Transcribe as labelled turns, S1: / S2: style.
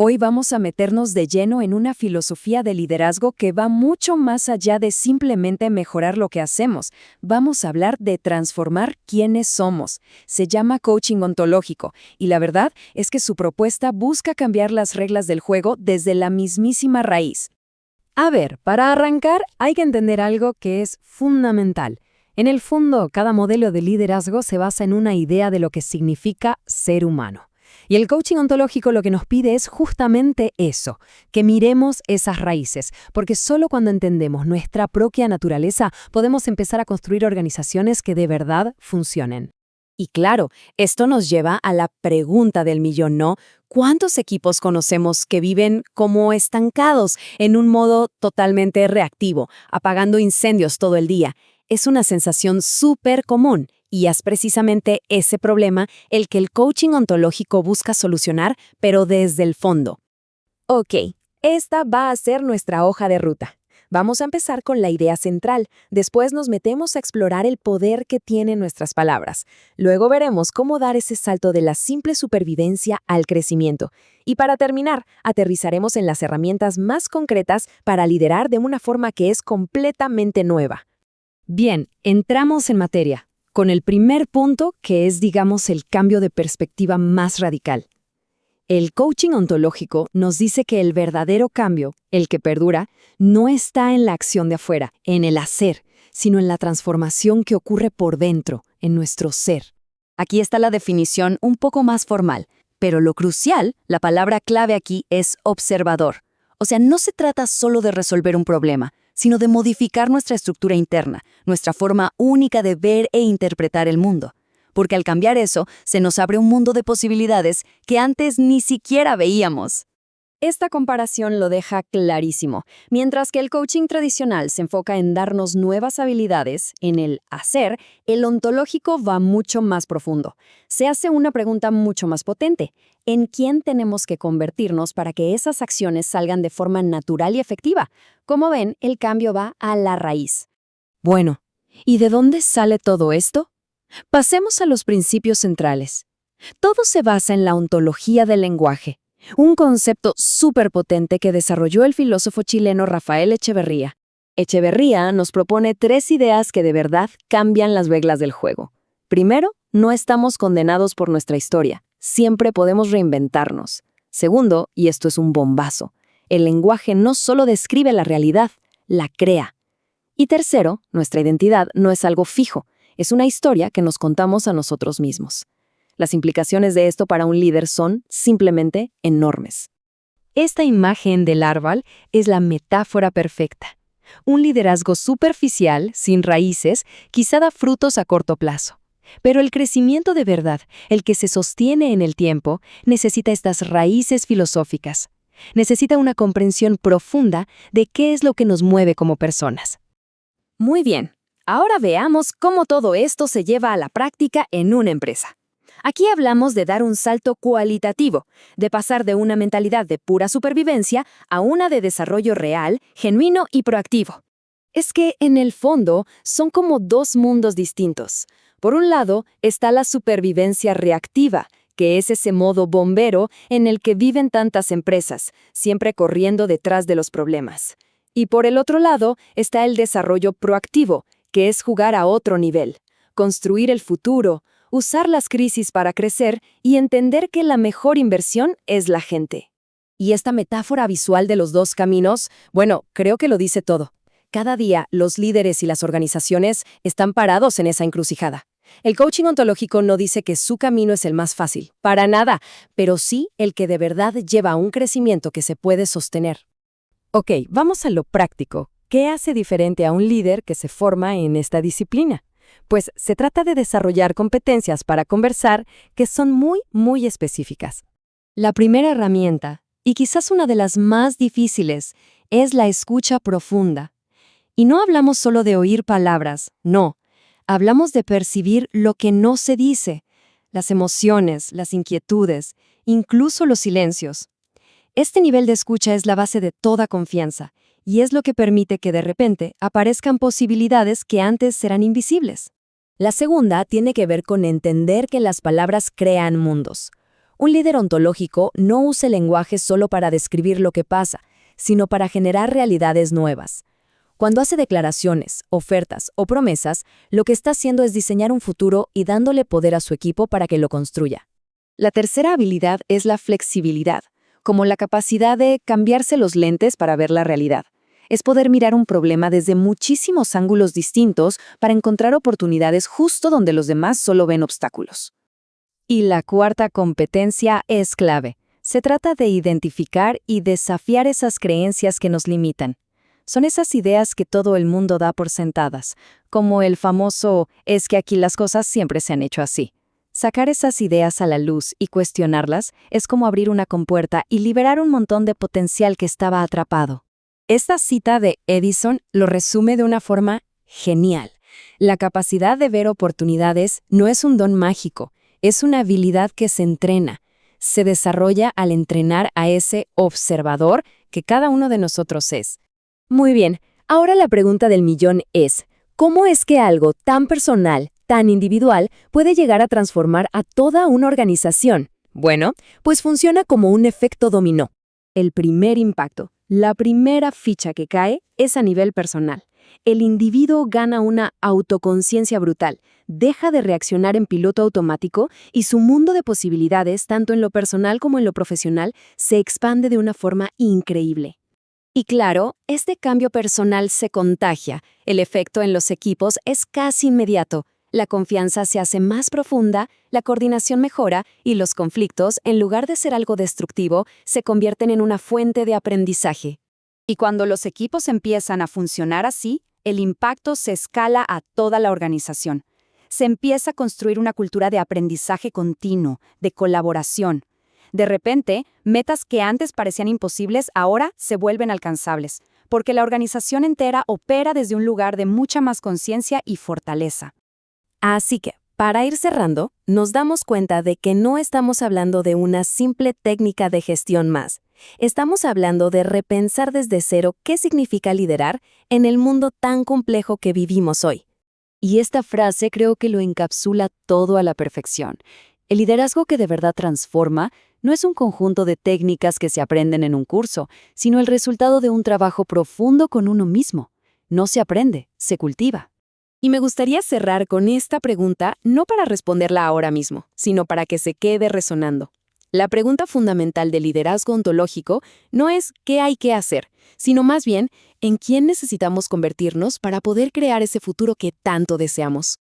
S1: Hoy vamos a meternos de lleno en una filosofía de liderazgo que va mucho más allá de simplemente mejorar lo que hacemos. Vamos a hablar de transformar quiénes somos. Se llama coaching ontológico y la verdad es que su propuesta busca cambiar las reglas del juego desde la mismísima raíz.
S2: A ver, para arrancar hay que entender algo que es fundamental. En el fondo, cada modelo de liderazgo se basa en una idea de lo que significa ser humano. Y el coaching ontológico lo que nos pide es justamente eso, que miremos esas raíces, porque solo cuando entendemos nuestra propia naturaleza podemos empezar a construir organizaciones que de verdad funcionen.
S1: Y claro, esto nos lleva a la pregunta del millón, ¿no? ¿Cuántos equipos conocemos que viven como estancados en un modo totalmente reactivo, apagando incendios todo el día? Es una sensación súper común y es precisamente ese problema el que el coaching ontológico busca solucionar, pero desde el fondo. Ok, esta va a ser nuestra hoja de ruta. Vamos a empezar con la idea central, después nos metemos a explorar el poder que tienen nuestras palabras. Luego veremos cómo dar ese salto de la simple supervivencia al crecimiento. Y para terminar, aterrizaremos en las herramientas más concretas para liderar de una forma que es completamente nueva.
S2: Bien, entramos en materia, con el primer punto que es, digamos, el cambio de perspectiva más radical. El coaching ontológico nos dice que el verdadero cambio, el que perdura, no está en la acción de afuera, en el hacer, sino en la transformación que ocurre por dentro, en nuestro ser.
S1: Aquí está la definición un poco más formal, pero lo crucial, la palabra clave aquí es observador. O sea, no se trata solo de resolver un problema, sino de modificar nuestra estructura interna, nuestra forma única de ver e interpretar el mundo. Porque al cambiar eso, se nos abre un mundo de posibilidades que antes ni siquiera veíamos. Esta comparación lo deja clarísimo. Mientras que el coaching tradicional se enfoca en darnos nuevas habilidades, en el hacer, el ontológico va mucho más profundo. Se hace una pregunta mucho más potente. ¿En quién tenemos que convertirnos para que esas acciones salgan de forma natural y efectiva? Como ven, el cambio va a la raíz. Bueno, ¿y de dónde sale todo esto? Pasemos a los principios centrales. Todo se basa en la ontología del lenguaje, un concepto súper potente que desarrolló el filósofo chileno Rafael Echeverría. Echeverría nos propone 3 ideas que de verdad cambian las reglas del juego. Primero, no estamos condenados por nuestra historia, siempre podemos reinventarnos. Segundo, y esto es un bombazo, el lenguaje no solo describe la realidad, la crea. Y tercero, nuestra identidad no es algo fijo, es una historia que nos contamos a nosotros mismos. Las implicaciones de esto para un líder son simplemente enormes. Esta imagen del árbol es la metáfora perfecta. Un liderazgo superficial, sin raíces, quizá da frutos a corto plazo. Pero el crecimiento de verdad, el que se sostiene en el tiempo, necesita estas raíces filosóficas. Necesita una comprensión profunda de qué es lo que nos mueve como personas. Muy bien. Ahora veamos cómo todo esto se lleva a la práctica en una empresa. Aquí hablamos de dar un salto cualitativo, de pasar de una mentalidad de pura supervivencia a una de desarrollo real, genuino y proactivo. Es que, en el fondo, son como 2 mundos distintos. Por un lado, está la supervivencia reactiva, que es ese modo bombero en el que viven tantas empresas, siempre corriendo detrás de los problemas. Y por el otro lado, está el desarrollo proactivo, que es jugar a otro nivel, construir el futuro, usar las crisis para crecer y entender que la mejor inversión es la gente. Y esta metáfora visual de los 2 caminos, bueno, creo que lo dice todo. Cada día, los líderes y las organizaciones están parados en esa encrucijada. El coaching ontológico no dice que su camino es el más fácil, para nada, pero sí el que de verdad lleva a un crecimiento que se puede sostener.
S2: Ok, vamos a lo práctico. ¿Qué hace diferente a un líder que se forma en esta disciplina? Pues se trata de desarrollar competencias para conversar que son muy específicas.
S1: La primera herramienta, y quizás una de las más difíciles, es la escucha profunda. Y no hablamos solo de oír palabras, no. Hablamos de percibir lo que no se dice, las emociones, las inquietudes, incluso los silencios. Este nivel de escucha es la base de toda confianza, y es lo que permite que de repente aparezcan posibilidades que antes eran invisibles. La segunda tiene que ver con entender que las palabras crean mundos. Un líder ontológico no usa el lenguaje solo para describir lo que pasa, sino para generar realidades nuevas. Cuando hace declaraciones, ofertas o promesas, lo que está haciendo es diseñar un futuro y dándole poder a su equipo para que lo construya. La tercera habilidad es la flexibilidad, como la capacidad de cambiarse los lentes para ver la realidad. Es poder mirar un problema desde muchísimos ángulos distintos para encontrar oportunidades justo donde los demás solo ven obstáculos. Y la cuarta competencia es clave. Se trata de identificar y desafiar esas creencias que nos limitan. Son esas ideas que todo el mundo da por sentadas, como el famoso «es que aquí las cosas siempre se han hecho así». Sacar esas ideas a la luz y cuestionarlas es como abrir una compuerta y liberar un montón de potencial que estaba atrapado. Esta cita de Edison lo resume de una forma genial. La capacidad de ver oportunidades no es un don mágico, es una habilidad que se entrena. Se desarrolla al entrenar a ese observador que cada uno de nosotros es. Muy bien, ahora la pregunta del millón es, ¿cómo es que algo tan personal, tan individual, puede llegar a transformar a toda una organización? Bueno, pues funciona como un efecto dominó. El primer impacto, la primera ficha que cae, es a nivel personal. El individuo gana una autoconciencia brutal, deja de reaccionar en piloto automático y su mundo de posibilidades, tanto en lo personal como en lo profesional, se expande de una forma increíble. Y claro, este cambio personal se contagia. El efecto en los equipos es casi inmediato. La confianza se hace más profunda, la coordinación mejora y los conflictos, en lugar de ser algo destructivo, se convierten en una fuente de aprendizaje. Y cuando los equipos empiezan a funcionar así, el impacto se escala a toda la organización. Se empieza a construir una cultura de aprendizaje continuo, de colaboración. De repente, metas que antes parecían imposibles ahora se vuelven alcanzables, porque la organización entera opera desde un lugar de mucha más conciencia y fortaleza. Así que, para ir cerrando, nos damos cuenta de que no estamos hablando de una simple técnica de gestión más. Estamos hablando de repensar desde cero qué significa liderar en el mundo tan complejo que vivimos hoy. Y esta frase creo que lo encapsula todo a la perfección. El liderazgo que de verdad transforma no es un conjunto de técnicas que se aprenden en un curso, sino el resultado de un trabajo profundo con uno mismo. No se aprende, se cultiva. Y me gustaría cerrar con esta pregunta, no para responderla ahora mismo, sino para que se quede resonando. La pregunta fundamental del liderazgo ontológico no es qué hay que hacer, sino más bien en quién necesitamos convertirnos para poder crear ese futuro que tanto deseamos.